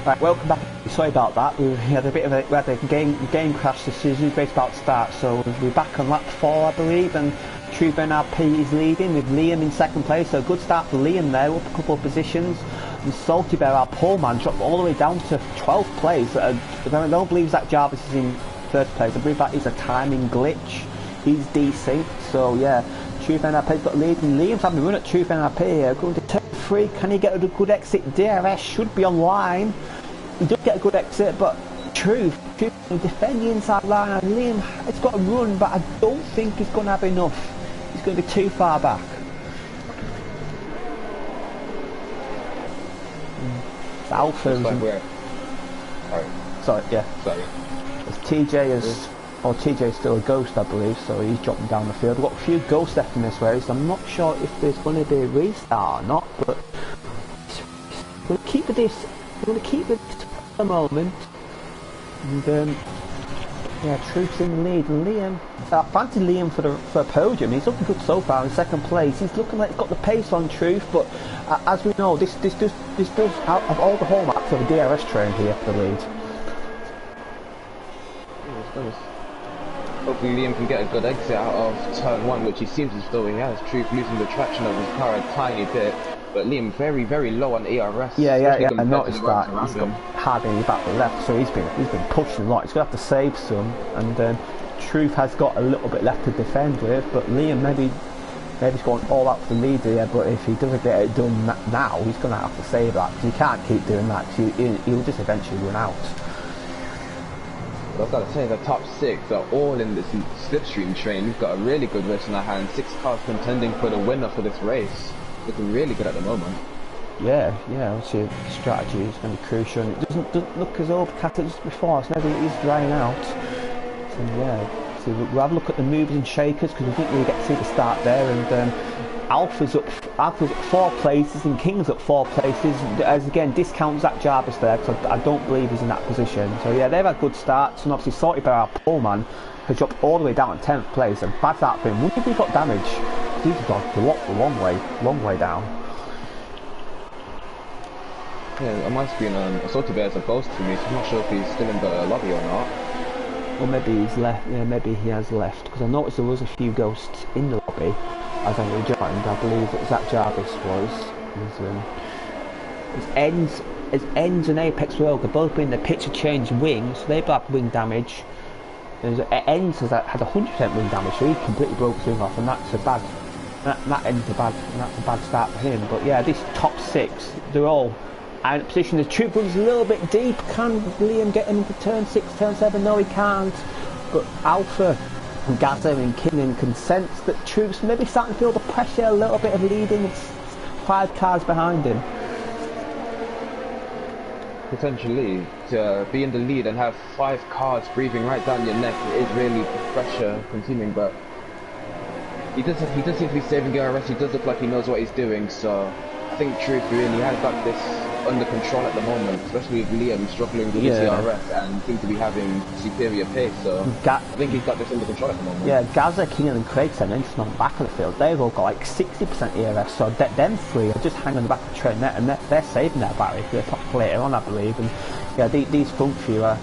Right, welcome back. Sorry about that. We had a bit of a game crash as soon as the race about to start. So we're back on lap 4, I believe, and True NRP is leading with Liam in second place. So a good start for Liam there, up a couple of positions. And Salty Bear, our pole man, dropped all the way down to 12th place. I don't believe Zach Jarvis is in third place. I believe that is a timing glitch. He's desynced. So yeah, True NRP's got lead, and Liam's having a run at True NRP here. Going to turn 3. Can he get a good exit? DRS should be online. He does get a good exit, but Truth will defend the inside line, and Liam has got a run, but I don't think he's going to have enough. He's going to be too far back. It's Alpha. Sorry, yeah. Sorry. It's TJ is, or TJ is still a ghost, I believe, so he's dropping down the field. We've got a few ghosts left in this race. I'm not sure if there's going to be a restart or not, but we'll keep with this. We're going to keep with this for the moment. And yeah, Truth's in the lead. And Liam, I fancy Liam for a podium. He's looking good so far in second place. He's looking like he's got the pace on Truth, but as we know, this does have all the hallmarks of a DRS train here for the lead. Hopefully Liam can get a good exit out of turn 1, which he seems as though he has. Truth losing the traction of his car a tiny bit, but Liam very, very low on ERS. Yeah, I noticed that. He's got hardly any back to the left, so he's been pushing a lot. He's going to have to save some, and Truth has got a little bit left to defend with, but Liam maybe he's going all out for the lead here, but if he doesn't get it done now, he's going to have to save that, because he can't keep doing that, because he'll just eventually run out. I've got to say, the top 6 are all in this slipstream train. We've got a really good race in our hands. 6 cars contending for the winner for this race. Looking really good at the moment. Yeah, obviously the strategy is going to be crucial. And it doesn't look as though Cat just before, so maybe it is drying out. So yeah, so we'll have a look at the movers and shakers, because we didn't really get to see the start there. And Alpha's up 4 places and King's up 4 places, as again discounts Zach Jarvis there, because I don't believe he's in that position. So yeah, they've had good starts, and obviously Salty Bear, our pole man, has dropped all the way down to 10th place, and bad start for him. Wonder if he got damage. He's got a long way down. Yeah, it must be a Salty Bear as a ghost to me, so I'm not sure if he's still in the lobby or not. Or maybe he's left. Yeah, maybe he has left, because I noticed there was a few ghosts in the lobby as I rejoined. I believe that Zach Jarvis was. His ends and Apex Rogue have both been the picture change wing, so they both have wing damage. Ends has had 100% wing damage, so he completely broke his wing off, and that's a bad. That ends a bad start for him. But yeah, this top 6, they're all out of position. The Troop runs a little bit deep. Can Liam get him into turn 6, turn 7? No, he can't. But Alpha and Gaza and Kinnan can sense that Troop's maybe starting to feel the pressure a little bit of leading with 5 cars behind him. Potentially, to be in the lead and have 5 cars breathing right down your neck is really pressure consuming, but he does seem to be saving ERS. He does look like he knows what he's doing, so I think Truth really has got this under control at the moment, especially with Liam struggling with his ERS and seems to be having superior pace, so I think he's got this under control at the moment. Yeah, Gaza, Kinnan and Craigson are just on the back of the field. They've all got like 60% ERS, so them 3 are just hanging on the back of the train, and they're saving their battery for the top later on, I believe. And yeah, these front few are,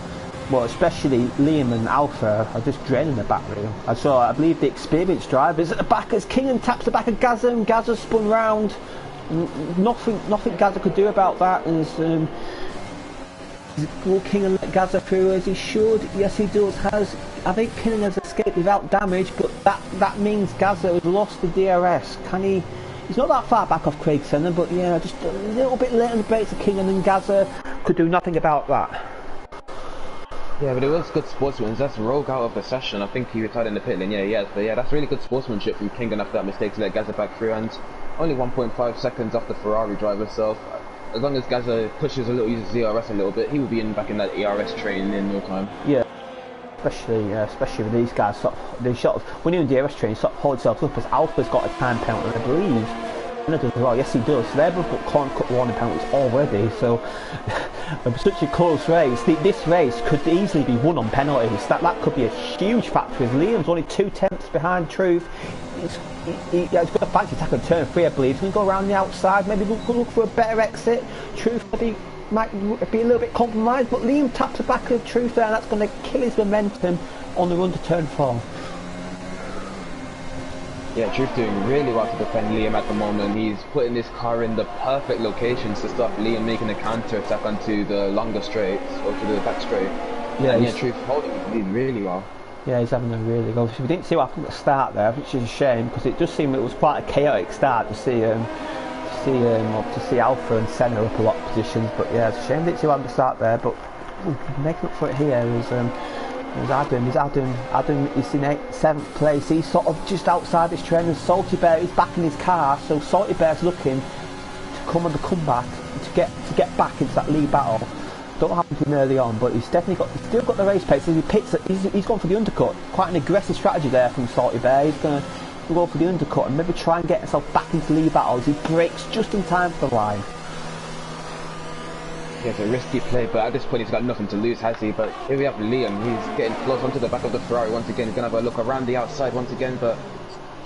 well, especially Liam and Alpha, are just draining the battery. I believe the experienced drivers at the back as Kinnan taps the back of Gaza, and Gaza spun round. Nothing Gaza could do about that. And will Kinnan let Gaza through as he should? Yes, he does. I think Kinnan has escaped without damage, but that means Gaza has lost the DRS. Can he? He's not that far back off Craig Senna, but yeah, just a little bit late on the brakes of Kinnan, and Gaza could do nothing about that. Yeah, but it was good sportsmanship. That's Rogue out of the session. I think he retired in the pit lane. Yeah, he has. But yeah, that's really good sportsmanship from Kingan after that mistake to let Gaza back through, and only 1.5 seconds off the Ferrari driver. So as long as Gaza pushes a little, uses ERS a little bit, he will be back in that ERS train in no time. Yeah, especially with these guys. When you're in the DRS train, you sort of hold yourself up, as Alpha's got a time penalty, I believe. Does as well. Yes, he does. So they've both got corner cut warning penalties already. So such a close race. This race could easily be won on penalties. That could be a huge factor. As Liam's only 2 tenths behind Truth. He's got a fancy attack on turn 3, I believe. He's going to go around the outside. Maybe look for a better exit. Truth maybe might be a little bit compromised, but Liam taps the back of Truth there, and that's going to kill his momentum on the run to turn 4. Yeah, Truth doing really well to defend Liam at the moment. He's putting his car in the perfect locations to stop Liam making a counter attack onto the longer straights or to the back straight. Yeah, and Truth holding his lead really well. Yeah, he's having a really good. We didn't see what happened at the start there, which is a shame because it just seemed it was quite a chaotic start to see Alpha and Senna up a lot of positions. But yeah, it's a shame didn't see what happened at the start there. But making up for it here is Adam. He's in 7th place. He's sort of just outside this train, and Salty Bear is back in his car. So Salty Bear's looking to come on the comeback to get back into that lead battle. Don't know what happened to him early on, but he's still got the race pace. He's gone for the undercut. Quite an aggressive strategy there from Salty Bear. He's going to go for the undercut and maybe try and get himself back into lead battles. He breaks just in time for the line. Yeah, it's a risky play, but at this point he's got nothing to lose, has he? But here we have Liam. He's getting close onto the back of the Ferrari once again. He's going to have a look around the outside once again, but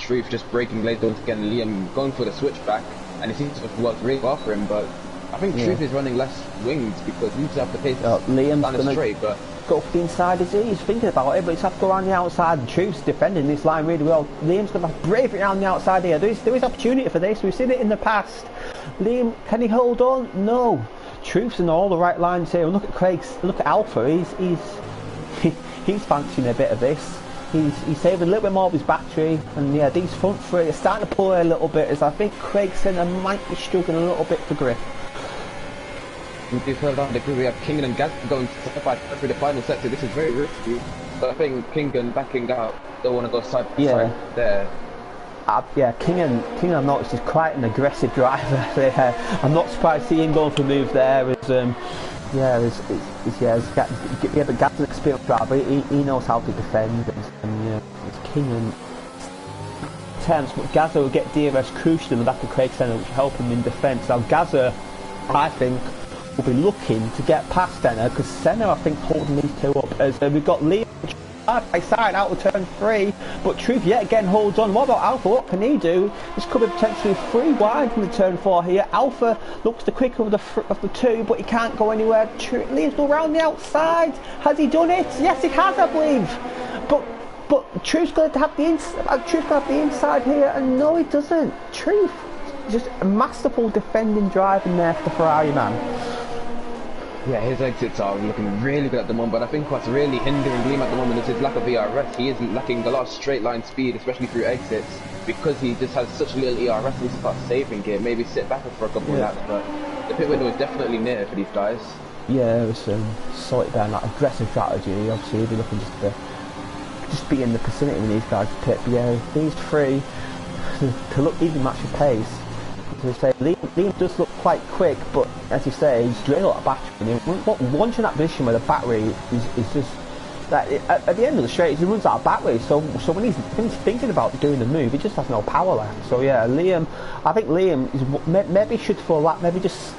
Truth just breaking lanes once again. Liam going for the switchback, and it seems to have worked really well for him, but I think Truth is running less wings because he needs to have the pace Liam's down the straight, but go for the inside, is he? He's thinking about it, but he's have to go around the outside, and Truth's defending this line really well. Liam's going to have bravery around the outside here. There is opportunity for this. We've seen it in the past. Liam, can he hold on? No. Truth's in all the right lines here. And look at Alpha. He's fancying a bit of this. He's saving a little bit more of his battery, and yeah, these front three are starting to pull a little bit, as I think Craig Senna might be struggling a little bit for grip. We have Kingen and Gaz going through the final sector. This is very risky, but I think Kingen backing out. Don't want to go side by side there. Kingen I've noticed is quite an aggressive driver there. I'm not surprised to see him going for moves there. But Gaz's an experienced driver. He knows how to defend, and Kingen attempts, but Gaza will get DRS crucial in the back of Craig Senna, which will help him in defence. Now Gaza, I think, will be looking to get past Senna, because Senna, I think, holding these two up. As we've got Liam side by side out of turn 3, but Truth yet again holds on. What about Alpha? What can he do? This could be potentially 3 wide from the turn 4 here. Alpha looks the quicker of the 2, but he can't go anywhere. Liam's go around the outside. Has he done it? Yes, he has, I believe. But Truth's going to have the inside here, and no, he doesn't. Truth, just a masterful defending driving there for the Ferrari man. Yeah, his exits are looking really good at the moment, but I think what's really hindering Liam at the moment is his lack of ERS. He is lacking a lot of straight line speed, especially through exits, because he just has such little ERS. He needs to start saving it, maybe sit back for a couple of laps, but the pit window is definitely near for these guys. Yeah, it was sorted down that aggressive strategy. Obviously, he'd be looking just be in the vicinity with these guys to pit. But yeah, these 3 to look even match the pace. As you say, Liam does look quite quick, but as you say, he's draining a lot of battery. Once in that position where the battery is just that at the end of the straight, he runs out of battery. So when he's thinking about doing the move, he just has no power left. So yeah, I think Liam is maybe should full lap, maybe just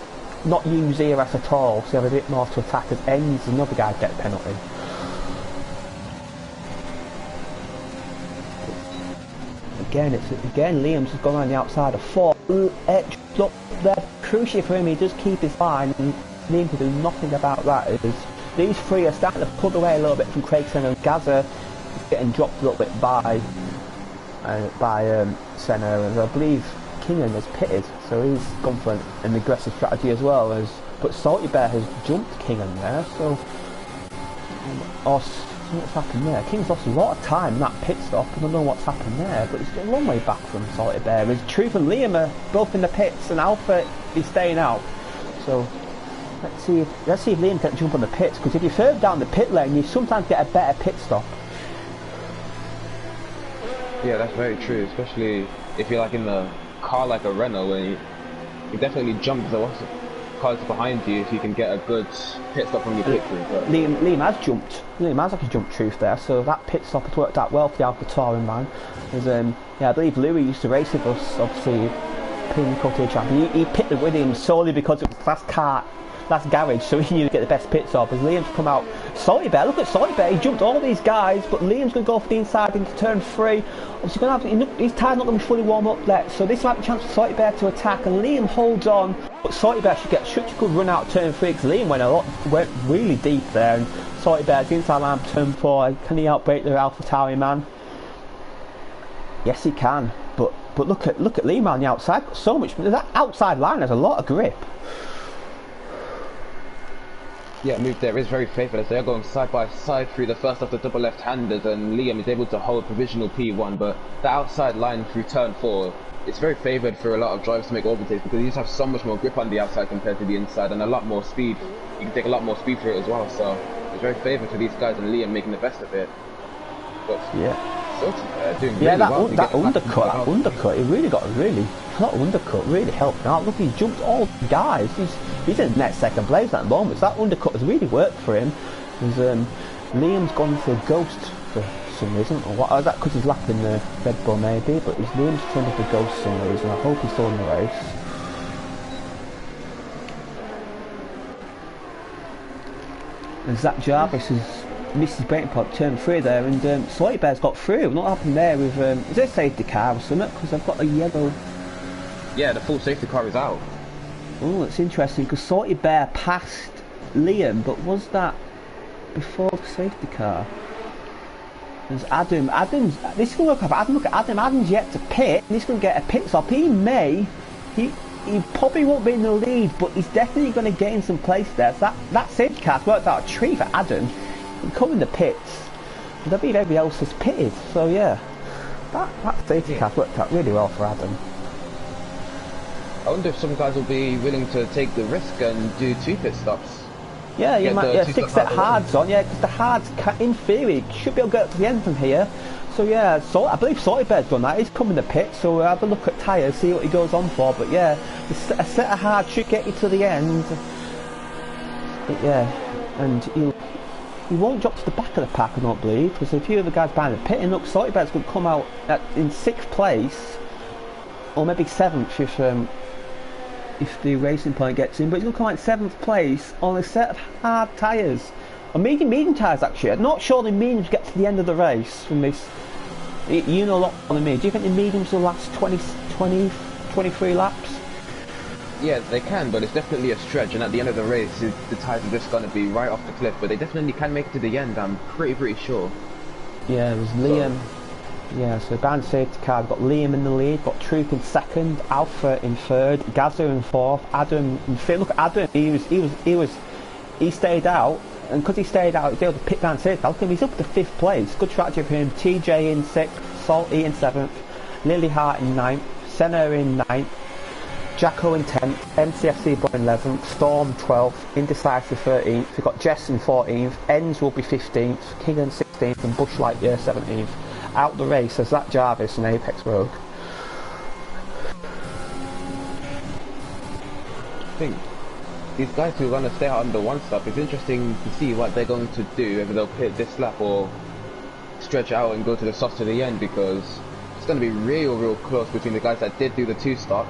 not use ERS at all, so you have a bit more to attack as ends. Another guy get a penalty. Again, Liam's just gone around the outside of 4. Look, they're crucial for him. He does keep his line, and Liam can do nothing about that. These 3 are starting to pull away a little bit from Craig Senna, and Gaza getting dropped a little bit by Senna, and I believe Kingen has pitted, so he's gone for an aggressive strategy as well. But Salty Bear has jumped Kingen there, so what's happened there? King's lost a lot of time in that pit stop. I don't know what's happened there, but it's a long way back from Salty Bear. As Truth and Liam are both in the pits, and Alpha is staying out. So let's see if Liam can jump on the pits, because if you're further down the pit lane, you sometimes get a better pit stop. Yeah, that's very true, especially if you're like in the car like a Renault, where you definitely jump the cars behind you if you can get a good pit stop from your pit crew. But Liam has jumped. Liam has actually jumped Truth there, so that pit stop has worked out well for the Alpha Touring man. I believe Louis used to race with us, obviously, Pinnacle champion. He pitted with him solely because it was the last garage, so he knew to get the best pits off. As Liam's come out, Salty Bear, look at Salty Bear, he jumped all these guys, but Liam's going to go for the inside into turn 3. Obviously, going to have his tyre's not going to be fully warm up yet, so this might be a chance for Salty Bear to attack. And Liam holds on, but Salty Bear should get such a good run out of turn 3 because Liam went really deep there. And Salty Bear's inside line turn 4. Can he outbrake the Alpha Tauri man? Yes, he can. But look at Liam on the outside. Got so much. That outside line has a lot of grip. Yeah, move there is very favourite as they are going side by side through the first of the double left-handers, and Liam is able to hold provisional P1, but the outside line through turn 4 is very favoured for a lot of drivers to make overtakes because you just have so much more grip on the outside compared to the inside and a lot more speed. You can take a lot more speed for it as well, so it's very favoured for these guys and Liam making the best of it. But yeah. Doing really well that undercut, he really got not undercut, really helped out. Look, he jumped all the guys. He's in net second place at the moment. So that undercut has really worked for him. Liam's gone for a ghost for some reason, or what? Is that because he's lapping the Red Bull maybe? But Liam's turned up a ghost for some reason. I hope he's still in the race. And Zach Jarvis is Mrs. Breaking Point turn 3 there, and Salty Bear's got through. What happened there with is there a safety car or something? Because I've got a yellow. Yeah, the full safety car is out. Oh, that's interesting because Salty Bear passed Liam, but was that before the safety car? There's Adam. This is going to look up. Look at Adam. Adam's yet to pit, and he's going to get a pit stop. He probably won't be in the lead, but he's definitely going to gain some place there. So that safety car's worked out a treat for Adam. He come in the pits, and I believe everybody else has pitted. So yeah, that safety car's worked out really well for Adam. I wonder if some guys will be willing to take the risk and do 2 pit stops. Yeah, you might 6 set hards on, yeah, because the hards, in theory, should be able to get to the end from here. So yeah, I believe Salty Bear's done that. He's come in the pit, so we'll have a look at tyres, see what he goes on for. But yeah, a set of hards should get you to the end. But yeah, and he won't drop to the back of the pack, I don't believe, because a few other guys behind the pit, and look, Salty Bear's going to come out in 6th place, or maybe 7th if the Racing Point gets in, but he's going to come out in 7th place on a set of hard tyres. Or medium tyres actually. I'm not sure the mediums get to the end of the race from this. You know a lot more than me. Do you think the mediums will last 23 laps? Yeah, they can, but it's definitely a stretch, and at the end of the race, the tyres are just going to be right off the cliff, but they definitely can make it to the end, I'm pretty sure. Yeah, it was Liam. Yeah, so behind safety car, we've got Liam in the lead, got Troop in 2nd, Alpha in 3rd, Gazza in 4th, Adam in 5th. Look at Adam, he stayed out, and because he stayed out, he was able to pit down safety car. Look at him, he's up to 5th place. Good strategy for him. TJ in 6th, Salty in 7th, Lily Hart in 9th, Senna in 9th, Jacko in 10th, MCFC Boy in 11th, Storm 12th, Indecisive 13th, we've got Jess in 14th, Enns will be 15th, King in 16th, and Bush Lightyear 17th. Out the race as Zach Jarvis and Apex Rogue. I think these guys who are going to stay out under one stop, it's interesting to see what they're going to do, whether they'll pit this lap or stretch out and go to the softs to the end, because it's going to be real close between the guys that did do the 2 stop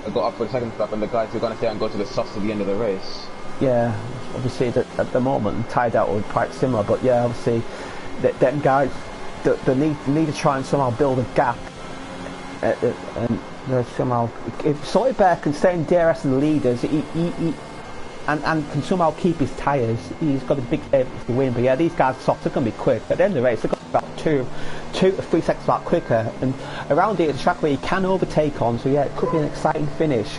and got up for the 2nd stop and the guys who are going to stay and go to the softs to the end of the race. Yeah, obviously at the moment tied out are quite similar, but yeah, obviously them guys they need to try and somehow build a gap, and somehow if Salty Bear can stay in DRS and the leaders, and can somehow keep his tyres, he's got a big favourite to win. But yeah, these guys soft are going to be quick. At the end of the race, they've got about 2 to 3 seconds back quicker, and around here it's a track where you can overtake on. So yeah, it could be an exciting finish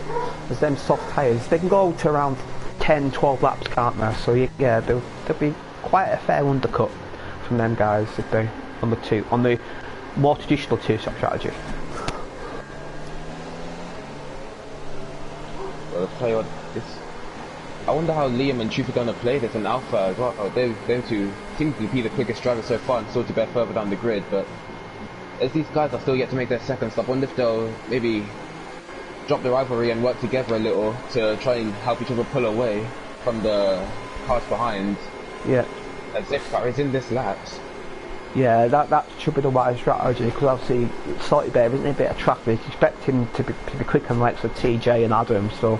as them soft tyres. They can go to around 10-12 laps, can't they? So yeah, there'll be quite a fair undercut from them guys if they on the more traditional 2-stop strategy. Well, I'll tell you what, I wonder how Liam and Truth are going to play this in Alpha as well. They're going to seem to be the quickest drivers so far and Salty Bear further down the grid, but as these guys are still yet to make their 2nd stop, I wonder if they'll maybe drop the rivalry and work together a little to try and help each other pull away from the cars behind. Yeah. As if car is in this laps. Yeah, that should be the wise strategy, because obviously Salty Bear isn't a bit of traffic. You expect him to be quick on the likes of TJ and Adam, so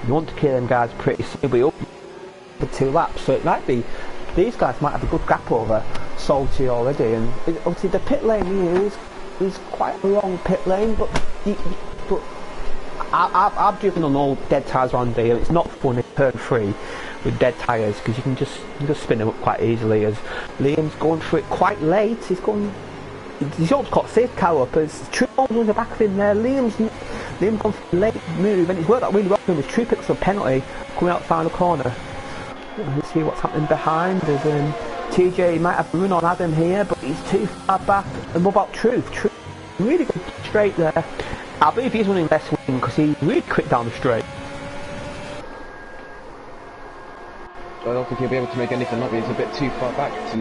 you want to kill them guys pretty soon. But up for 2 laps, so it might be these guys might have a good gap over Salty already. And obviously the pit lane here is quite a long pit lane, but I've driven on all dead tyres around here. It's not fun in turn 3 with dead tyres, because you can just spin them up quite easily. As Liam's going through it quite late, he's almost got safe car up as True on the back of him there. Liam's gone for a late move, and it's worked out really well for him as True picks up a penalty coming out the final corner. Let's see what's happening behind. There's TJ might have a run on Adam here, but he's too far back. And what about Truth? Truth really good straight there. I believe he's running left wing because he's really quick down the straight. I don't think he'll be able to make anything of it. He's a bit too far back to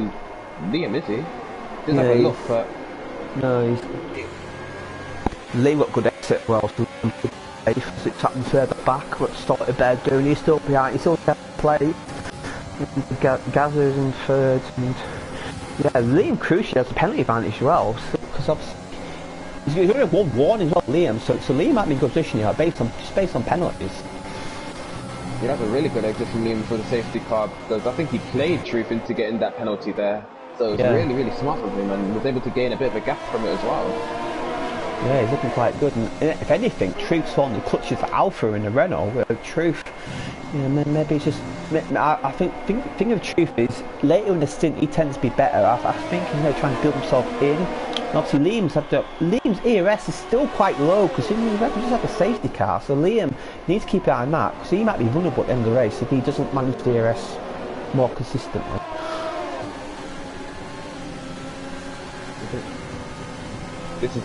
Liam, is he? Doesn't have a look, but... No, Liam got good exit well, so it's happened further back. What Salty Bear doing? He's still behind, he's still got to play. Gazza's in third, and yeah, Liam crucially has a penalty advantage as well, because obviously he's only one warning as well, Liam, so Liam might be in good position here, based on penalties. Yeah, that's a really good exit from Liam for the safety car, because I think he played Truth into getting that penalty there, so it's really, really smart of him, and was able to gain a bit of a gap from it as well. Yeah, he's looking quite good, and if anything, Truth's on the clutches for Alpha in the Renault. Truth, you know, maybe it's just. I think of Truth is later in the stint he tends to be better. I think he's trying to build himself in. And obviously Liam's ERS is still quite low because he just had a safety car. So Liam needs to keep an eye on that, because he might be vulnerable at the end of the race if he doesn't manage the ERS more consistently. This is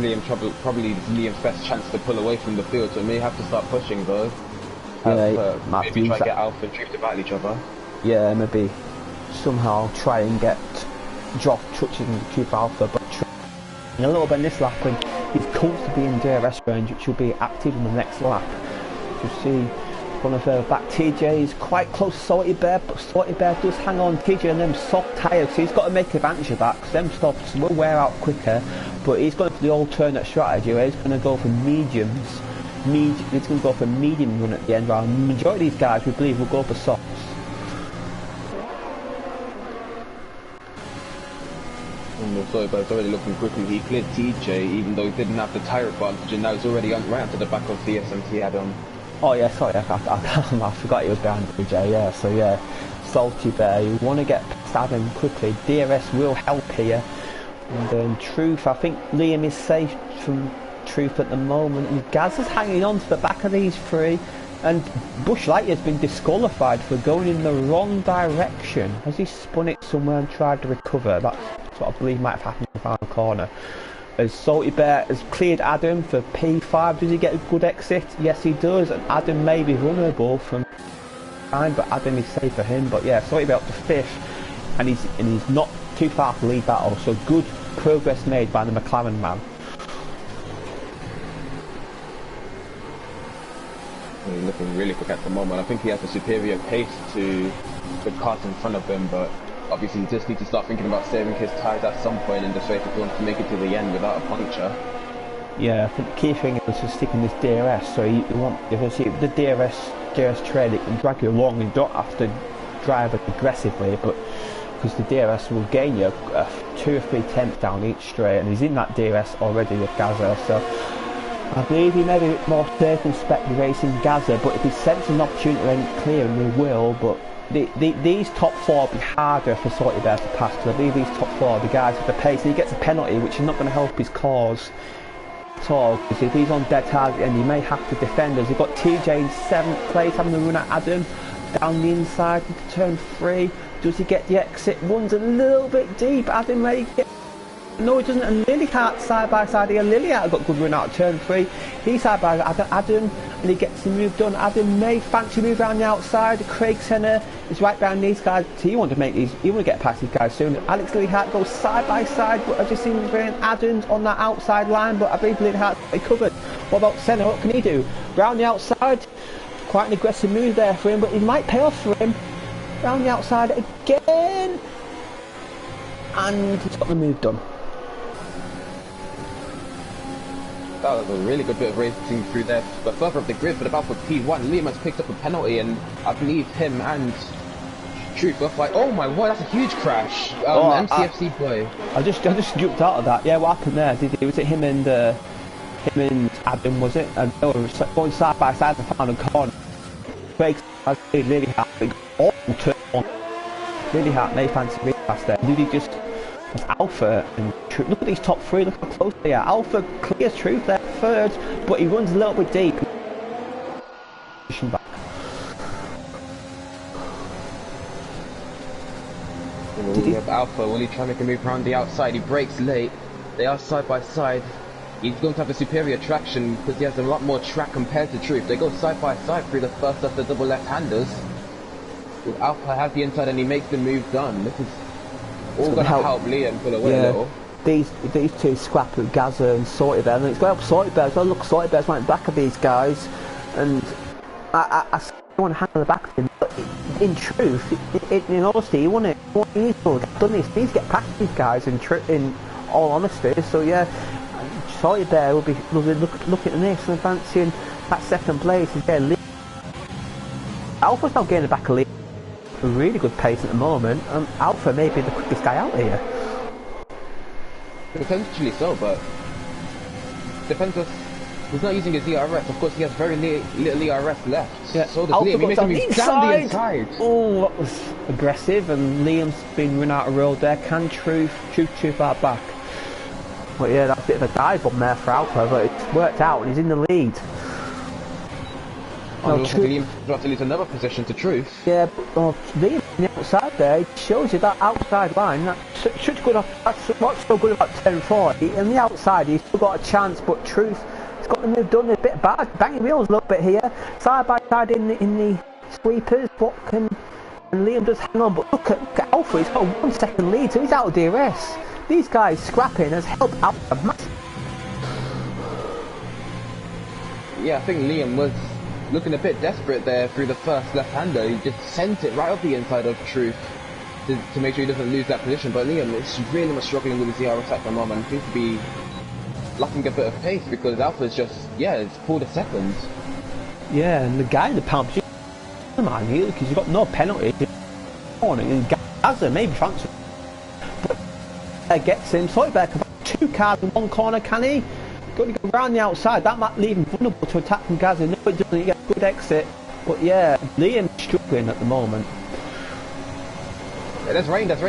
probably Liam's best chance to pull away from the field, so he may have to start pushing though. Maybe try to get Alpha and Truth to battle each other. Yeah, maybe somehow try and get drop touching the Truth Alpha, but in a little bit in this lap when he's comfortably in DRS range, which will be active in the next lap. You see one of back TJ is quite close to Salty Bear, but Salty Bear does hang on TJ and them soft tyres, so he's got to make advantage of that, because them softs will wear out quicker. But he's going for the alternate strategy where he's going to go for mediums. He's going to go for a medium run at the end, while the majority of these guys we believe will go for softs. So but it's already looking quickly. He cleared TJ even though he didn't have the tyre advantage, and now he's already right onto the back of the SMT Adam. Oh yeah, sorry, I forgot he was behind TJ, yeah, so yeah, Salty Bear, you want to get past Adam quickly. DRS will help here. And Truth, I think Liam is safe from Truth at the moment, and Gaz is hanging on to the back of these 3, and Bush Lightyear has been disqualified for going in the wrong direction. Has he spun it somewhere and tried to recover? That's what I believe might have happened in the final corner. As Salty Bear has cleared Adam for P5, does he get a good exit? Yes he does, and Adam may be vulnerable from behind, but Adam is safe for him. But yeah, Salty Bear up to 5th, and he's not too far to lead battle, so good progress made by the McLaren man. He's looking really quick at the moment. I think he has a superior pace to the cars in front of him, but obviously he just needs to start thinking about saving his tyres at some point in this race if he wants to make it to the end without a puncture. Yeah, I think the key thing is to stick in this DRS, so you want, if you see the DRS trail, it can drag you along, you don't have to drive aggressively, but because the DRS will gain you 2 or 3 tenths down each straight, and he's in that DRS already with Gaza, so I believe he may be a bit more circumspect racing Gaza, but if he senses an opportunity to end clear, and he will, but these top 4 will be harder for Salty Bear to pass, because I believe these top 4 are the guys with the pace, and he gets a penalty which is not going to help his cause at all, because if he's on dead target and he may have to defend us. We've got TJ in 7th place having a run at Adam down the inside into turn 3. Does he get the exit? Runs a little bit deep. Adam may get... No, he doesn't. And Lillihat side by side here. Lillihat got good run out of turn 3. He's side by Adam, and he gets the move done. Adam may fancy move around the outside. Craig Senna is right behind these guys. So you want to make these, you want to get past these guys soon. Alex Lillihat goes side by side, but I've just seen Adams on that outside line, but I believe Lillihat's covered. What about Senna? What can he do? Round the outside. Quite an aggressive move there for him, but it might pay off for him. Round the outside again. and he's got the move done. That was a really good bit of racing through there, but further up the grid, but about for P1, Liam has picked up a penalty, and I believe him and Truth both like, oh my word, that's a huge crash. MCFC boy. I just jumped out of that. Yeah, what happened there? Was it him and Adam? Was it? And they were going side by side in the final corner. Breaks really hard. Awful turn on. Really hard. Made fancy really fast there. Really just. Alpha and Truth. Look at these top three, look how close they are. Alpha clears Truth there third, but he runs a little bit deep. Back. We have Alpha when he's trying to make a move around the outside, he breaks late. They are side by side. He's going to have a superior traction because he has a lot more track compared to Truth. They go side by side through the first of the double left-handers. Alpha has the inside and he makes the move done. This is all going to help Liam pull away a little. These two scrap with Gaza and Sorty Bear, and it's going to help Sorty Bear as well. Look, Sorty Bear's right back of these guys, and I want to hang on the back of him. But in truth, in honesty, he won it. He's done this. He needs to get past these guys. In all honesty, so yeah, Sorty Bear will be looking at this and advancing that second place. Yeah, Alpha's now getting the back of Liam. A really good pace at the moment, and Alpha may be the quickest guy out here. Potentially so, but depends if he's not using his ERS. Of course, he has very little ERS left. Yeah. So does Alpha Liam. He makes him move down the inside. Oh, that was aggressive, and Liam's been run out of road there. Can Truth out back? But yeah, that's a bit of a dive bomb there for Alpha, but it's worked out, and he's in the lead. Liam dropped to lose another position to Truth. Yeah, but Liam on the outside there, it shows you that outside line. That's good. That's what's so good about 10-40. On the outside, he's still got a chance, but Truth has got the move done a bit bad. Banging wheels a little bit here. Side by side in the sweepers. And Liam does hang on, but look at Alpha. He's got a 1 second lead, so he's out of DRS. These guys scrapping has helped Alpha massively. Yeah, I think Liam was looking a bit desperate there through the first left-hander. He just sent it right up the inside of Truth to make sure he doesn't lose that position. But Liam is really much struggling with his ERS at the moment. He seems to be lacking a bit of pace because Alpha's just, it's pulled a second. Yeah, and the guy in the pound position, man, because he's got no penalty. And Gaza maybe fancy, but gets him. So back about 2 cars in one corner, can he? Going to go around the outside, that might leave him vulnerable to attack from Gaza. No, it doesn't. He gets a good exit. But yeah, Liam's struggling at the moment. Yeah, there's rain. There's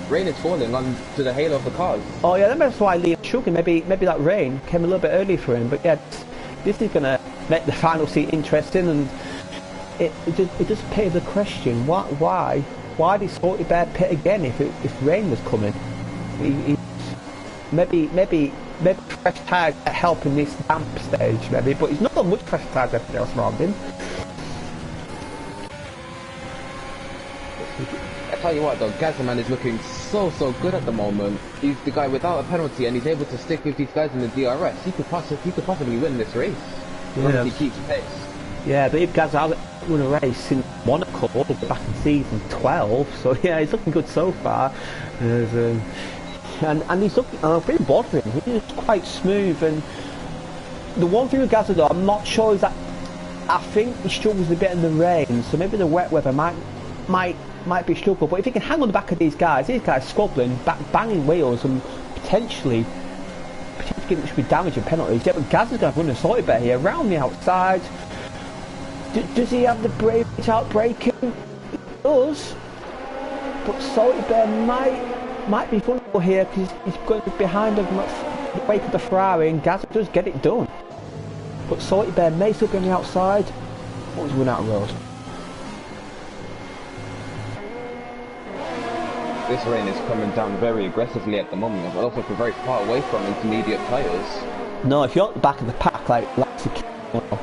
rain is falling onto the halo of the cars. Oh yeah, that's why Liam's struggling. Maybe that rain came a little bit early for him. But yeah, this is going to make the final seat interesting, and it just pay the question: why did Salty Bear pit again if rain was coming? Maybe fresh tyres help in this damp stage, maybe, but he's not got much fresh tyres everything else around him. I tell you what though, Gazzaman is looking so good at the moment. He's the guy without a penalty and he's able to stick with these guys in the DRS. He could possibly win this race. Once he keeps pace. Yeah, but if Gazzaman won a race since Monaco all the way back in season 12, so yeah, he's looking good so far. And he's looking, pretty bothering. He's quite smooth. And the one thing with Gaza though, I'm not sure is that I think he struggles a bit in the rain. So maybe the wet weather might be a struggle. But if he can hang on the back of these guys squabbling, banging wheels, and potentially should be damaging penalties. Yeah, but Gaza's going to run a Salty Bear here around the outside. Does he have the brave out braking? He does. But Salty Bear might be vulnerable here because he's going to be behind the wake of the Ferrari, and Gaza does get it done. But Salty Bear may still be on the outside. Oh, he's run out of road. This rain is coming down very aggressively at the moment, but also very far away from intermediate tyres. No, if you're at the back of the pack like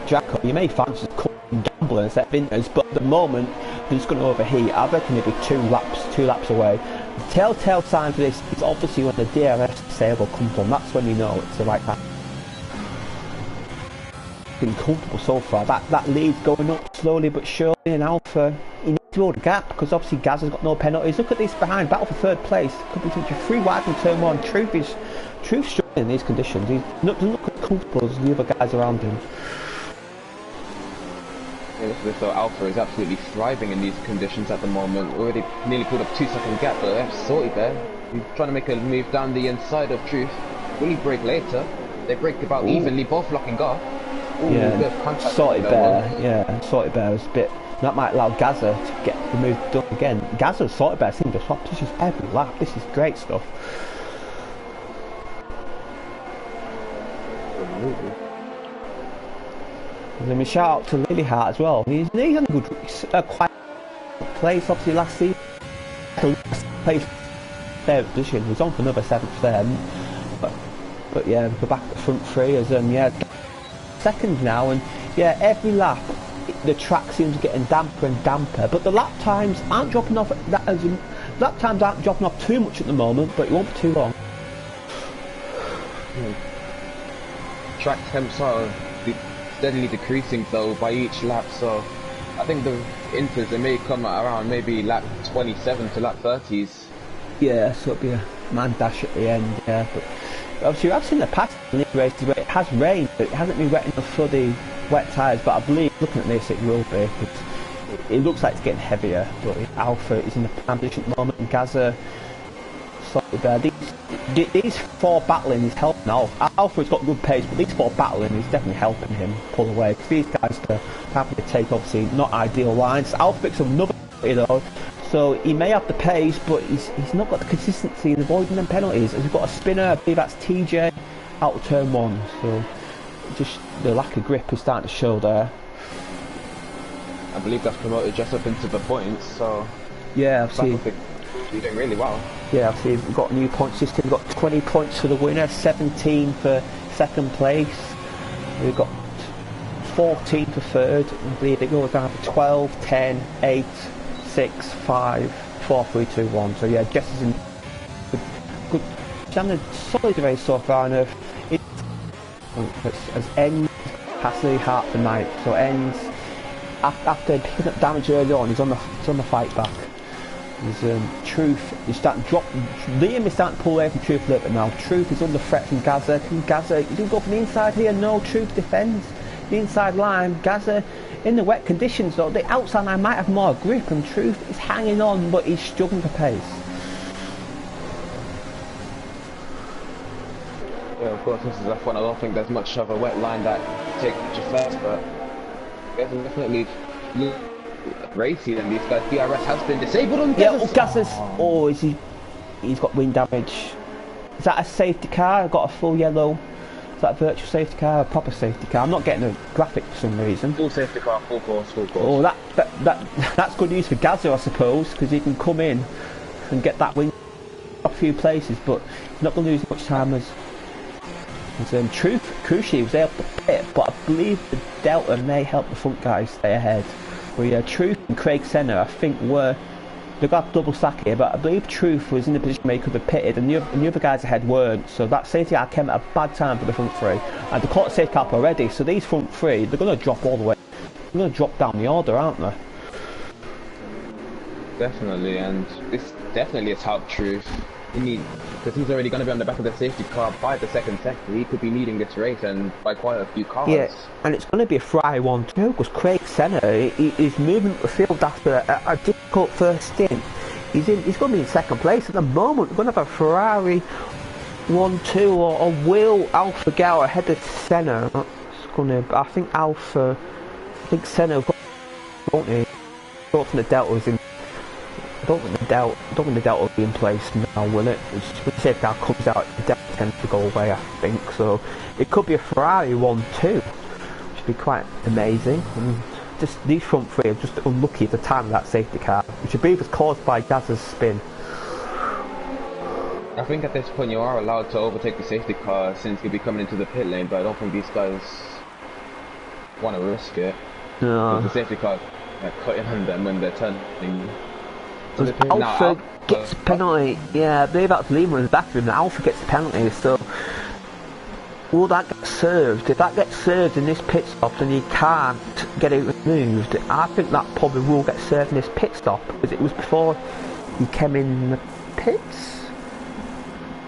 Jacko, you may fancy just gambling and set Vinters, but at the moment they're just going to overheat. I reckon it'll be 2 laps away. The telltale sign for this is obviously when the DRS disable comes on. That's when you know it's the right time. Been comfortable so far. That lead's going up slowly but surely, and Alpha, he needs to build a gap because obviously Gaz has got no penalties. Look at this behind, battle for third place. Could be 3 wide from turn 1. Truth's struggling in these conditions. He doesn't look as comfortable as the other guys around him. Yeah, so Alpha is absolutely thriving in these conditions at the moment. Already nearly pulled up 2-second gap, but that's sorted there. He's trying to make a move down the inside of Truth. Will he break later? They break about evenly, both locking off. Ooh, Yeah, sorted bear. Yeah, sorted bear was a bit. That might allow Gaza to get the move done again. Gaza's sorted bear seems to swap positions every lap. This is great stuff. Absolutely. And then we shout out to Lilyheart as well. He's in a good, quiet place. Obviously last season, place third position. He's on for another 7th there. But yeah, we're back at the front 3 as yeah, second now, and yeah, every lap the track seems getting damper and damper. But the lap times aren't dropping off. Lap times aren't dropping off too much at the moment, but it won't be too long. Track temps are steadily decreasing though by each lap, so I think the inters, they may come around maybe lap 27 to lap 30s. Yeah, so it'll be a man dash at the end, yeah. But obviously I've seen the past races where it has rained, but it hasn't been wet enough for the wet tyres, but I believe looking at this it will be, because it looks like it's getting heavier. But Alpha is in the prime position at the moment, and Gaza slightly there. These 4 battling is helping Alpha's got good pace, but these 4 battling is definitely helping him pull away, because these guys are having to take obviously not ideal lines. Alpha picks up another though, so he may have the pace, but he's not got the consistency in avoiding them penalties. As we've got a spinner, I believe that's TJ out of turn 1, so just the lack of grip is starting to show there. I believe that's promoted just up into the points, so yeah, I've seen you're doing really well. Yeah, I've seen we've got a new point system. We've got 20 points for the winner, 17 for second place. We've got 14 for third. I believe it goes down for 12, 10, 8, 6, 5, 4, 3, 2, 1. So yeah, Jess is in good. She's having a solid race so far, and as ends has the heart for night. So ends after picking up damage early on. He's on the fight back. There's Truth is starting to drop. Liam is starting to pull away from Truth a little bit now. Truth is under threat from Gaza. Can Gaza, he didn't go from the inside here. No, Truth defends the inside line. Gaza in the wet conditions though, the outside line might have more grip, and Truth is hanging on, but he's struggling for pace. Yeah, of course, this is F1. I don't think there's much of a wet line that takes you first, but there's definitely racy than these guys. DRS has been disabled on Gaza's. Oh, is he? He's got wind damage. Is that a safety car? I've got a full yellow. Is that a virtual safety car? A proper safety car? I'm not getting a graphic for some reason. Full safety car, full course, full course. Oh, that's good news for Gaza, I suppose, because he can come in and get that win a few places, but he's not going to lose much time as Truth. Crucially, was able to pit, but I believe the Delta may help the front guys stay ahead. But yeah, Truth and Craig Senna, I think they've got a double stack here, but I believe Truth was in the position where he could have pitted, and the other guys ahead weren't. So that safety car came at a bad time for the front 3, and they caught a safety car up already. So these front 3, they're going to drop all the way. They're going to drop down the order, aren't they? Definitely, and this definitely has helped Truth. Because he's already going to be on the back of the safety car by the second sector. He could be needing this race and by quite a few cars. Yeah, and it's going to be a Fry 1-2 because Craig Senna is moving up the field after a difficult first stint. He's going to be in second place at the moment. We're going to have a Ferrari 1-2 or will Alpha go ahead of Senna? I think Senna won't he? I don't think the Delta's in. I don't think the Delta will be in place now, will it? When the safety car comes out, the Delta tends to go away, I think. So it could be a Ferrari 1-2, which would be quite amazing. And just these front 3 are just unlucky at the time of that safety car, which I believe was caused by Gaz's spin. I think at this point you are allowed to overtake the safety car since you'll be coming into the pit lane, but I don't think these guys want to risk it. No. The safety car cutting on them when they're turning. Alpha gets penalty. Yeah, I believe that's Lima in the bathroom. Alpha gets the penalty, so will that get served? If that gets served in this pit stop and you can't get it removed, I think that probably will get served in this pit stop, because it was before he came in the pits.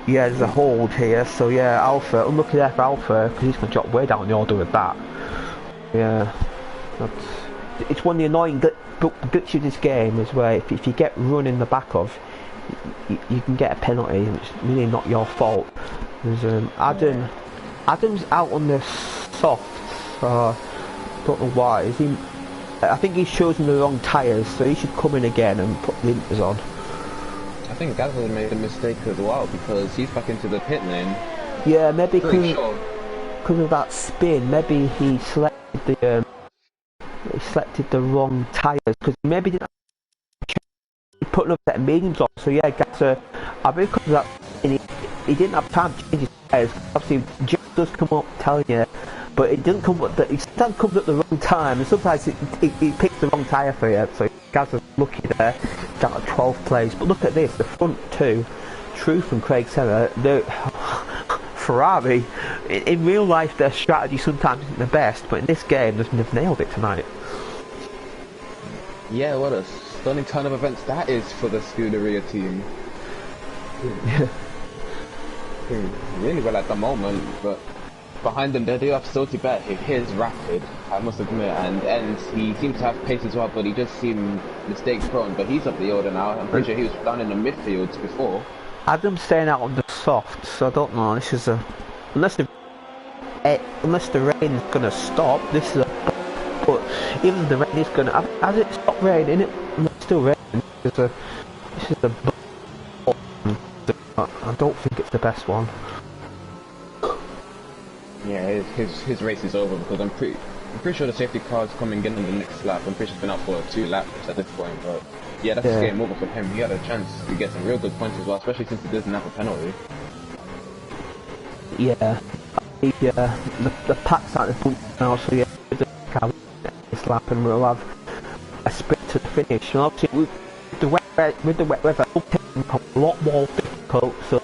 Yeah, there's a hold here, so yeah, Alpha, unlucky there for Alpha, because he's going to drop way down the order with that. Yeah, it's one of the annoying glitches of this game, is where if you get run in the back of, you can get a penalty, and it's really not your fault. There's Adam's out on the softs, don't know why. I think he's chosen the wrong tyres, so he should come in again and put the inters on. I think Gazza made a mistake as well, because he's back into the pit lane. Yeah, maybe because of that spin, maybe he selected the wrong tyres, because maybe didn't put another set of mediums on. So yeah, Gazza, I believe because of that spin, he didn't have time to change his tyres. Obviously, Jeff does come up telling you, but it didn't come up. It sometimes comes at the wrong time, and sometimes he picks the wrong tyre for you. So Gazza's lucky there, down at 12th place. But look at this, the front two, Truth and Craig Senna, Ferrari. In real life, their strategy sometimes isn't the best, but in this game, they've nailed it tonight. Yeah, what a stunning turn of events that is for the Scuderia team. Really well at the moment, but behind them they do have Sotibet. He's rapid, I must admit, and he seems to have pace as well, but he just seemed mistake prone. But he's up the order now. I'm pretty sure he was down in the midfield before. Adam's staying out on the soft, so I don't know. This is unless the rain is gonna stop. This is but even the rain is gonna. Has it stopped raining? It's still raining. This is a. I don't think it's the best one. Yeah, his race is over, because I'm pretty sure the safety car's coming in on the next lap. I'm pretty sure it's been out for 2 laps at this point, but yeah, that's game over for him. He had a chance to get some real good points as well, especially since he doesn't have a penalty. Yeah, the pack's out of the punch now, so yeah, this lap, and we'll have a sprint to the finish. And obviously with the wet weather, it'll take a lot more difficult. So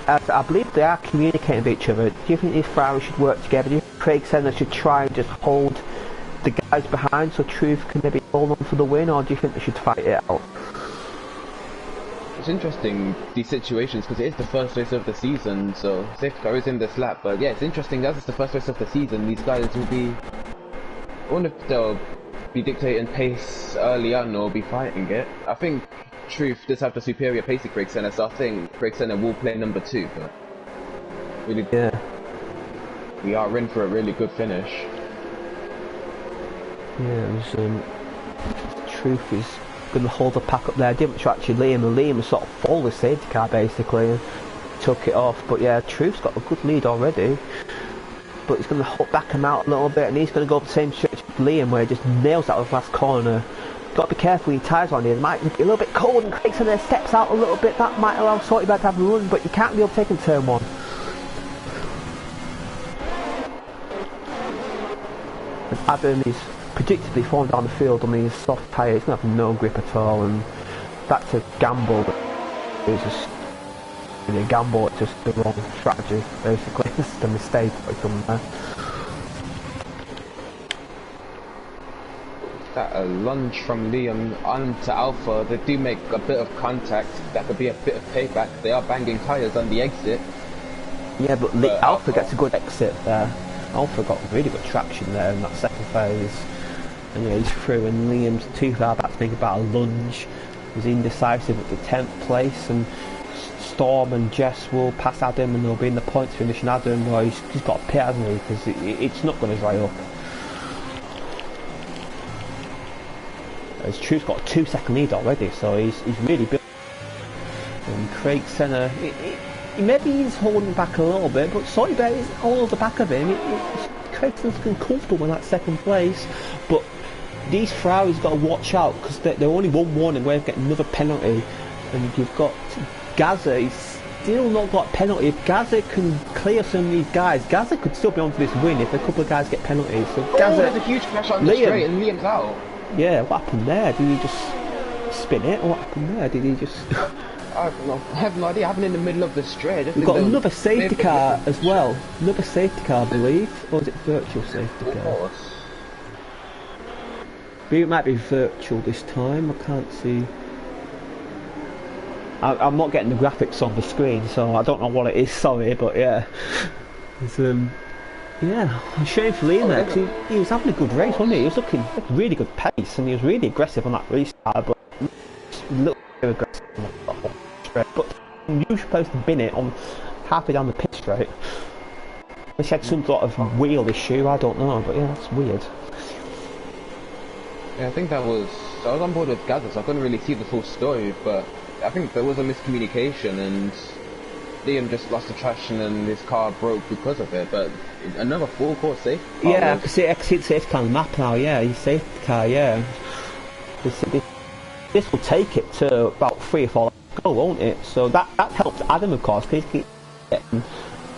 I believe they are communicating with each other. Do you think these Ferraris should work together? Do you think Craig Senna should try and just hold the guys behind so Truth can maybe hold on for the win, or do you think they should fight it out? It's interesting, these situations, because it is the first race of the season, so safety car is in this lap. But yeah, it's interesting, as it's the first race of the season, these guys will be, I wonder if they'll be dictating pace early on or be fighting it. I think Truth does have the superior pace to Craig Senna, so I think Craig Senna will play number 2, but really, yeah, we are in for a really good finish. Yeah, Truth is going to hold the pack up there. Didn't try actually Liam, and Liam sort of followed the safety car basically and took it off. But yeah, Truth's got a good lead already, but he's going to back him out a little bit, and he's going to go up the same stretch as Liam, where he just nails that with the last corner. Got to be careful with your tyres on here. It might be a little bit cold, and Craig Senna steps out a little bit. That might allow Sorty Bad to have a run, but you can't be overtaken turn 1. And Adam is predictably falling down the field on these soft tyres. He's going to have no grip at all, and that's a gamble. It's just a gamble. It's just the wrong strategy, basically. It's just a mistake from there. A lunge from Liam onto Alpha. They do make a bit of contact. That could be a bit of payback. They are banging tyres on the exit. Yeah, but Alpha gets a good exit there. Alpha got really good traction there in that second phase. And yeah, he's through, and Liam's too far back to think about a lunge. He's indecisive at the 10th place, and Storm and Jess will pass Adam, and they'll be in the points finish. And Adam, well, he's got a pit, hasn't he? Because it's not going to dry up. As Truth's got a 2-second lead already, so he's really built. And Craig Senna, maybe he's holding back a little bit, but Sorty Bear is all over the back of him. Craig Senna's been comfortable in that second place, but these Ferraris got to watch out, because they're only 1-1 and we're getting another penalty. And you've got Gazza, he's still not got a penalty. If Gazza can clear some of these guys, Gazza could still be on for this win if a couple of guys get penalties. So Gazza, there's a huge crash on the straight, and Liam's out. Yeah, what happened there? Did he just spin it, or what happened there? Did he just... I have no idea. Happened in the middle of the straight. We've got another safety car as well. Another safety car, I believe. Or is it virtual safety car? Maybe it might be virtual this time. I can't see. I'm not getting the graphics on the screen, so I don't know what it is. Sorry, but yeah, it's yeah, a shame for Liam there, because he was having a good race, wasn't he? He was looking really good pace, and he was really aggressive on that restart, but a little bit aggressive on the whole straight. But you were supposed to bin it on halfway down the pit straight. He had some sort of wheel issue, I don't know, but yeah, that's weird. Yeah, I think I was on board with Gazza, so I couldn't really see the full story, but I think there was a miscommunication, and Liam just lost the traction and his car broke because of it, but another full course safety car. Yeah, I can see the safety car on the map now, yeah, his safety car, yeah. This will take it to about 3 or 4 laps go, won't it? So that helps Adam, of course, because he can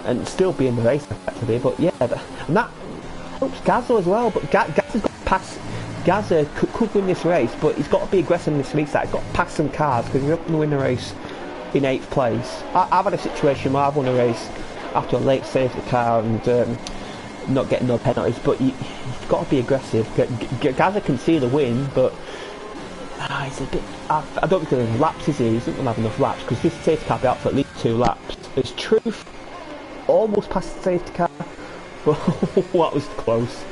and still be in the race effectively, but yeah, and that helps Gazza as well, but Gazza's got past. Gazza could win this race, but he's got to be aggressive in this restart. He's got to pass some cars because he's not going to win the race in 8th place. I've had a situation where I've won a race after a late safety car and not getting no penalties, but you've got to be aggressive. Gazza can see the win, but he's a bit. I don't think there's laps, is he? He doesn't have enough laps because this safety car will be out for at least 2 laps. There's Truth almost past the safety car, but that was close.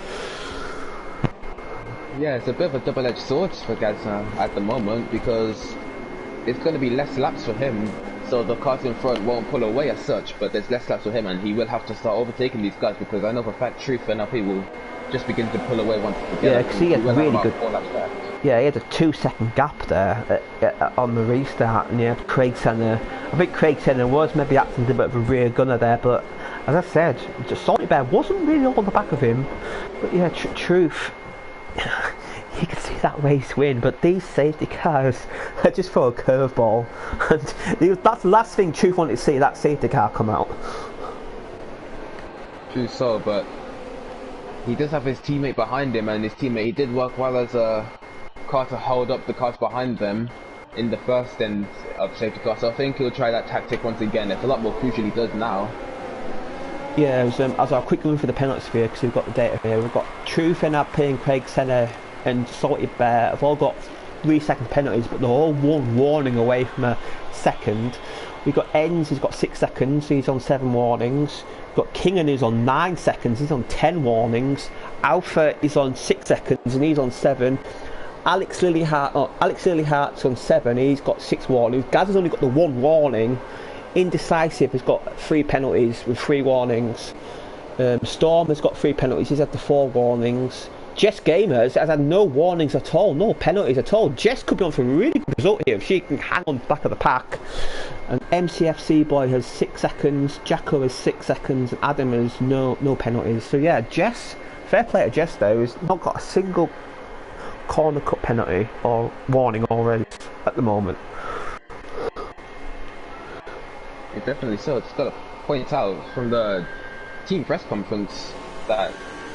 Yeah, it's a bit of a double-edged sword for Gazza at the moment because it's going to be less laps for him, so the cars in front won't pull away as such, but there's less laps for him and he will have to start overtaking these guys because I know for a fact Truth and LP will just begin to pull away once together. Yeah, because he had really good. Yeah, he had a 2-second gap there on the restart, and yeah, Craig Senna. I think Craig Senna was maybe acting a bit of a rear gunner there, but as I said, Salty Bear wasn't really on the back of him. But yeah, Truth. You can see that race win, but these safety cars just throw a curveball, and that's the last thing Truth wanted to see, that safety car come out. True so, but he does have his teammate behind him, and his teammate, he did work well as a car to hold up the cars behind them in the first end of safety car, so I think he'll try that tactic once again. It's a lot more crucial he does now. Yeah, as I'll quickly run for the penalty sphere because we've got the data here. We've got Truth, NRP and Craig Senna and Salted Bear have all got 3-second penalties, but they're all 1 warning away from a second. We've got Enns, he's got 6 seconds, he's on 7 warnings. We've got Kingan, who's on 9 seconds, he's on 10 warnings. Alpha is on 6 seconds and he's on 7. Alex Lilyhart's on 7, he's got 6 warnings. Gazza's only got the 1 warning. Indecisive has got 3 penalties with 3 warnings. Storm has got 3 penalties, he's had the 4 warnings. Jess Gamers has had no warnings at all, no penalties at all. Jess could be on for a really good result here if she can hang on the back of the pack. And MCFC Boy has 6 seconds, Jacko has 6 seconds, and Adam has no penalties. So yeah, Jess, fair play to Jess though, has not got a single corner cut penalty or warning already at the moment. Yeah, definitely so. Just got to point out from the team press conference that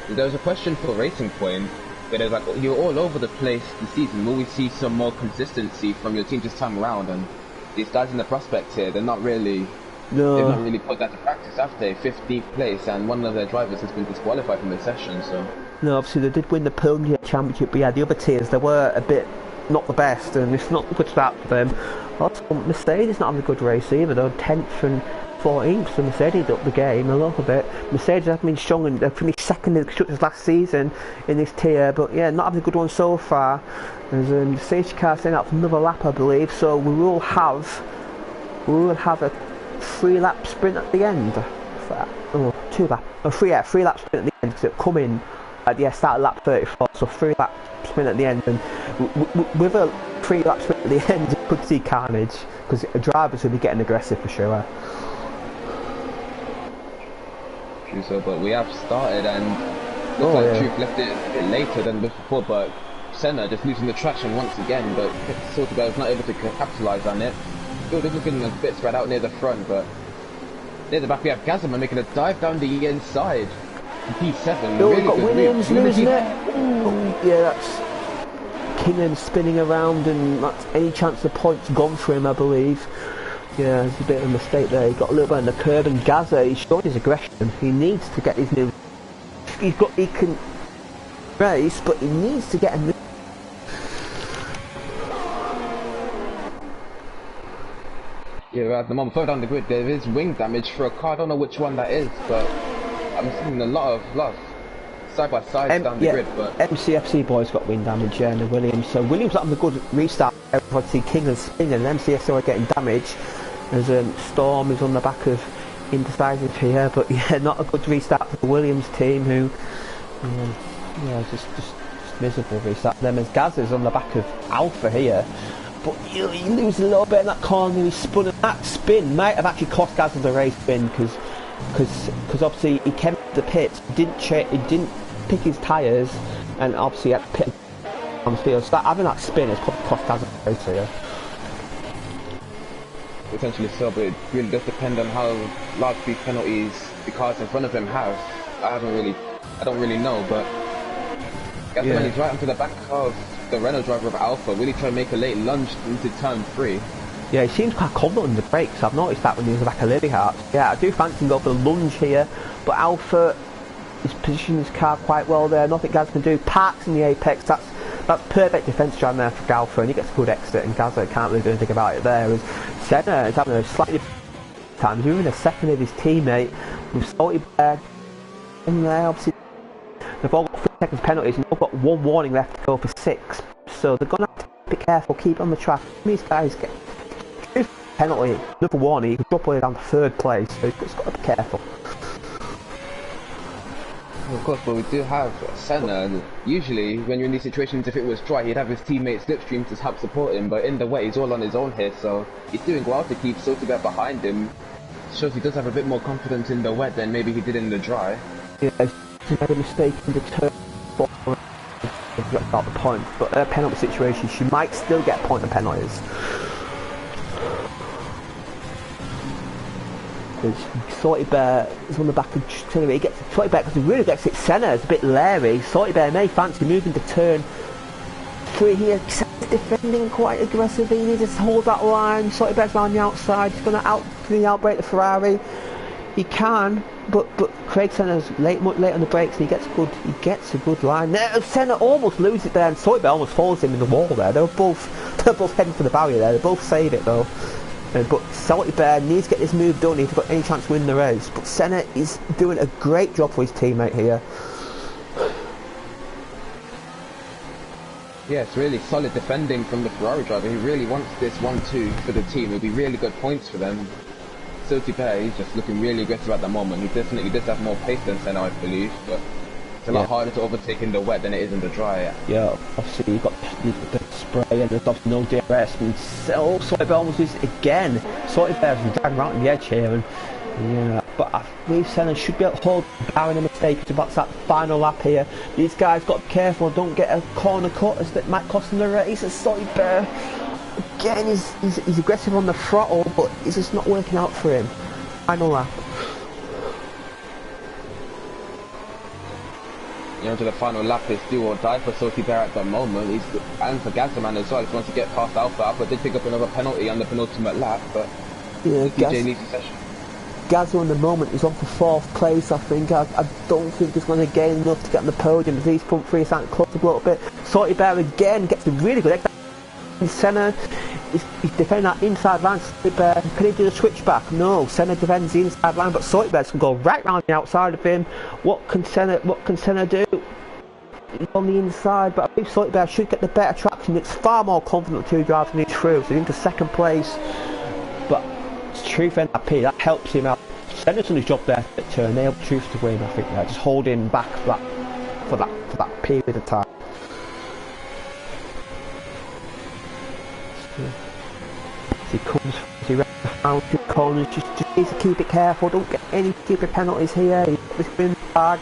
there was a question for Racing Point, where they was like, you're all over the place this season, will we see some more consistency from your team this time around? And these guys in the prospects here, they've not really put that to practice after 15th place, and one of their drivers has been disqualified from the session, so... No, obviously they did win the Podium Championship, but yeah, the other tiers, they were a bit not the best, and it's not a good start for them. Also, Mercedes not having a good race either, though, 10th and 14th, so Mercedes up the game a little bit. Mercedes have been strong and they finished 2nd in the constructors last season in this tier, but yeah, not having a good one so far. There's the safety car staying out for another lap, I believe, so we will have a 3-lap sprint at the end. 3-lap sprint at the end, because it'll come in at the start of lap 34, so 3-lap sprint at the end, and with a 3-lap sprint at the end, you could see carnage, because drivers will be getting aggressive for sure. So, but we have started, and looks like Truth left it a bit later than before, but Senna just losing the traction once again, but Salty Bear was not able to capitalise on it. Still looking a bit spread out near the front, but near the back we have Gazzaman making a dive down the inside. P7, really we've got Williams losing it. Yeah, that's Kingan spinning around, and that's any chance the point's gone for him, I believe. Yeah, there's a bit of a mistake there. He got a little bit on the curb, and Gaza, he's showing his aggression. He needs to get his new. He can race, but he needs to get a new. Yeah, at the moment, further down the grid, there is wing damage for a car. I don't know which one that is, but I'm seeing a lot of side by side down the grid. But MCFC boys got wing damage, yeah, and the Williams. So Williams having a good restart. Obviously, King and Spin and MCFC are getting damage. As Storm is on the back of Indecisive here, but yeah, not a good restart for the Williams team, who yeah, just miserable restart for them. As Gaz is on the back of Alpha here. But he loses a little bit in that corner. He spun, and that spin might have actually cost Gaz the race win because obviously he came to the pits, he didn't pick his tyres, and obviously had to pit on the field. So having that spin has probably cost Gaz the race here. Potentially so, but it really does depend on how large these penalties the cars in front of him have. I don't really know, but when he's right onto the back of the Renault driver of Alpha, really trying to make a late lunge into turn 3. Yeah, he seems quite confident on the brakes. I've noticed that when he was back at Lily Hart. Yeah, I do fancy him go for the lunge here, but Alpha is positioning his car quite well there. Nothing Gaz can do. Parks in the apex. That's perfect defence driving there for Alpha, and he gets a good exit, and Gaz can't really do anything about it there. As Senna is having a slightly time. He's moving a second of his teammate with Salty Bear in there. Obviously, they've all got 3 seconds penalties, and they've got 1 warning left to go for 6. So they're going to have to be careful, keep on the track. These guys get a penalty, another warning, you can drop away down to 3rd place, so he's got to be careful. Of course, but we do have Senna. Usually, when you're in these situations, if it was dry, he'd have his teammate Slipstream to help support him, but in the wet, he's all on his own here, so he's doing well to keep Sotiga behind him. Shows he does have a bit more confidence in the wet than maybe he did in the dry. Yeah, he made a mistake in the turn 4 about the point, but her penalty situation, she might still get a point on penalties. Salty Bear is on the back of he gets Salty Bear because he really gets it. Senna is a bit leery. Salty Bear may fancy moving to turn 3 here. Senna's defending quite aggressively. He needs to hold that line. Salty Bear's around the outside. He's going to outbrake the Ferrari. He can, but Craig Senna's late on the brakes, and he gets a good line. There, Senna almost loses it there, and Salty Bear almost follows him in the wall there. They're both heading for the barrier there. They both save it though. But Salty Bear needs to get this move done if he's got any chance to win the race. But Senna is doing a great job for his teammate here. Yeah, it's really solid defending from the Ferrari driver. He really wants this 1-2 for the team. It'll be really good points for them. Salty Bear, he's just looking really aggressive at the moment. He definitely does have more pace than Senna, I believe, but it's a lot harder to overtake in the wet than it is in the dry. Yeah, obviously you've got the spray and there's obviously no DRS, and Salty Bear almost loses it again. Salty Bear's been dragging around the edge here, and yeah, but I believe Senna should be able to hold, barring a mistake. It's about that final lap here. These guys got to be careful, don't get a corner cut as that might cost them the race. And Salty Bear again, he's aggressive on the throttle, but it's just not working out for him. Final lap. You know, to the final lap, it's do or die for Salty Bear at the moment. And for Gazzaman as well, he wants to get past Alpha. Alpha did pick up another penalty on the penultimate lap, but yeah, DJ leads the session. Gazza in the moment is on for 4th place, I think. I don't think he's going to gain enough to get on the podium. These front 3 starting to close a little bit. Salty Bear again gets a really good exit. Senna is defending that inside line. Salty Bear, can he do the switchback? No, Senna defends the inside line, but Salty Bear can go right round the outside of him. What can Senna do? He's on the inside, but I think Salty Bear should get the better traction. It's far more confident 2 drives than he's through, so he's into 2nd place. But Truth NRP, that helps him out. Senna's done his job there to enable Truth to win, I think. Just hold him back for that period of time. As he comes, as he rounds the corners, just needs to keep it careful. Don't get any stupid penalties here. He's got this win bag.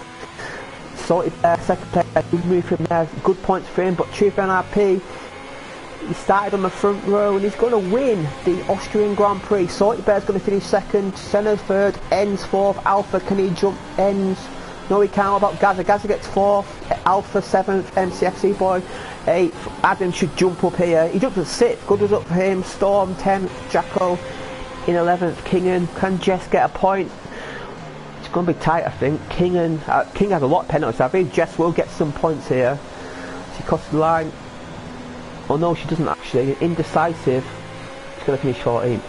Salty Bear, 2nd place, good move from there. Good points for him, but Truth NRP, he started on the front row and he's going to win the Austrian Grand Prix. Salty Bear's going to finish 2nd, Senna's 3rd, Ends 4th, Alpha, can he jump? Ends, no he can't. What about Gazza? Gazza gets 4th, Alpha 7th, MCFC boy 8th, Adam should jump up here. He jumped at 6th, good result for him. Storm 10th, Jacko in 11th, Kingan. Can Jess get a point? It's going to be tight, I think. King has a lot of penalties. I think Jess will get some points here. She crossed the line. Oh no, she doesn't actually. Indecisive. She's going to finish 14th.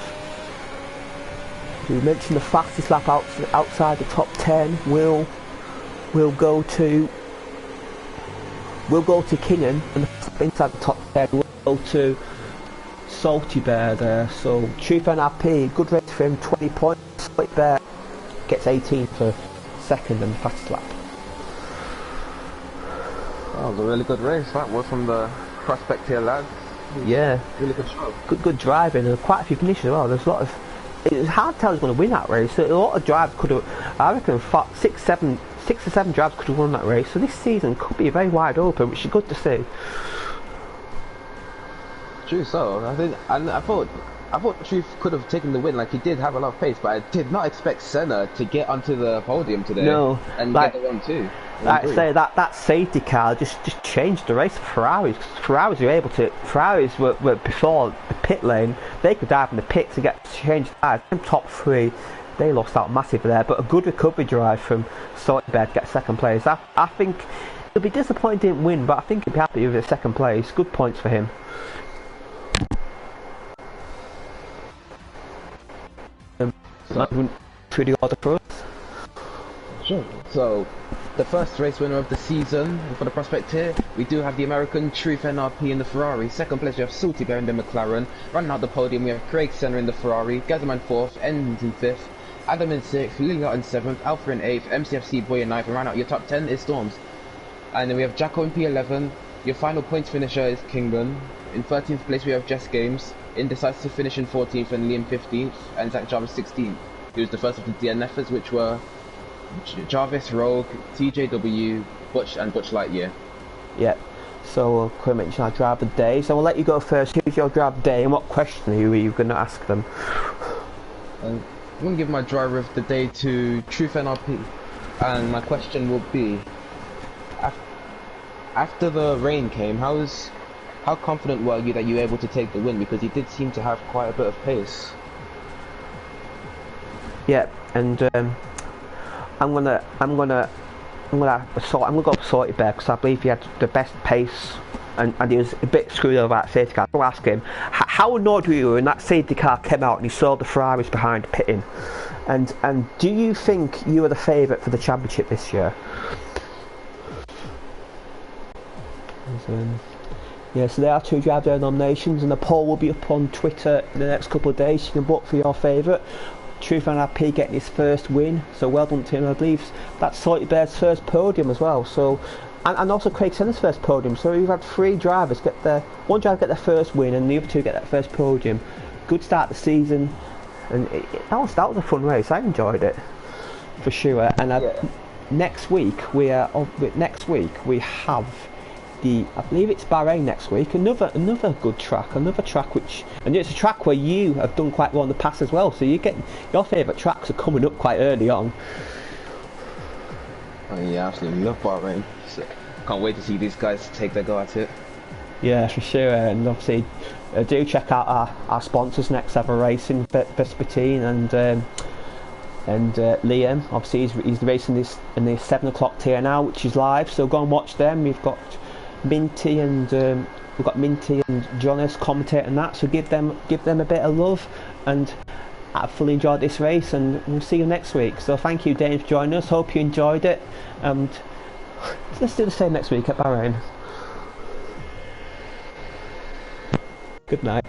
We mentioned the fastest lap outside the top 10 will go to Kingan, and inside the top 10 will go to Salty Bear there. So Truth NRP, good race for him, 20 points. Salty Bear gets 18 for second and fastest lap. That was a really good race. That was from the prospect here, lads. Yeah, really good show. Good driving, and quite a few finishes as well. There's a lot of. It's hard to tell who's going to win that race. A lot of drivers could have. I reckon 6 or 7 drivers could have won that race. So this season could be very wide open, which is good to see. True. So I thought Truth could have taken the win. Like, he did have a lot of pace, but I did not expect Senna to get onto the podium today. No, and get the 1-2. Like I say, that safety car just changed the race for Ferraris. Ferraris were before the pit lane. They could dive in the pits and get changed tires. Them top 3, they lost out massively there. But a good recovery drive from Saltbed to get second place. I think it'll be disappointing he didn't win, but I think he'll be happy with the second place. Good points for him. Through the order for us. Sure. So, the first race winner of the season for the prospect here, we do have the American Truth NRP in the Ferrari. Second place we have Salty Bear in the McLaren. Running out the podium we have Craig Senna in the Ferrari, Gazman 4th, Ends in 5th, Adam in 6th, Liliot in 7th, Alpha in 8th, MCFC Boy in 9th, and round out your top 10 is Storms. And then we have Jacko in P11. Your final points finisher is Kingdom. In 13th place we have Jess Games. Indecisive finish in 14th and Liam 15th, and Zach Jarvis 16th. He was the first of the DNFers, which were Jarvis, Rogue, TJW, Butch and Butch Lightyear. Yeah, so we'll quickly mention our driver of the day. So we'll let you go first. Who's your driver of the day and what question are you going to ask them? I'm going to give my driver of the day to Truth NRP, and my question will be, after the rain came, how confident were you that you were able to take the win, because you did seem to have quite a bit of pace? Yeah, and I'm gonna go for Salty Bear because I believe he had the best pace, and he was a bit screwed over that safety car. I'll ask him, how annoyed were you when that safety car came out and he saw the Ferraris behind pitting? And do you think you are the favourite for the championship this year? Yeah, so there are 2 driver nominations, and the poll will be up on Twitter in the next couple of days. You can vote for your favourite. Truth NRP getting his first win, so well done to him. I believe that's Salty Bear's first podium as well. So, and also Craig Senna's first podium. So we've had 3 drivers one driver get their first win, and the other 2 get their first podium. Good start to the season, and that was a fun race. I enjoyed it for sure. And next week we have I believe it's Bahrain next week. Another good track, and it's a track where you have done quite well in the past as well. So you get your favourite tracks are coming up quite early on. Oh yeah, I absolutely love Bahrain. So, can't wait to see these guys take their go at it. Yeah, for sure. And obviously, do check out our sponsors, Next Ever Racing, Vespertine and Liam. Obviously, he's racing this in the 7 o'clock tier now, which is live. So go and watch them. We've got Minty and Jonas commentating that, so give them a bit of love, and I've fully enjoyed this race, and we'll see you next week. So thank you, Dane, for joining us. Hope you enjoyed it, and let's do the same next week at Bahrain. Good night.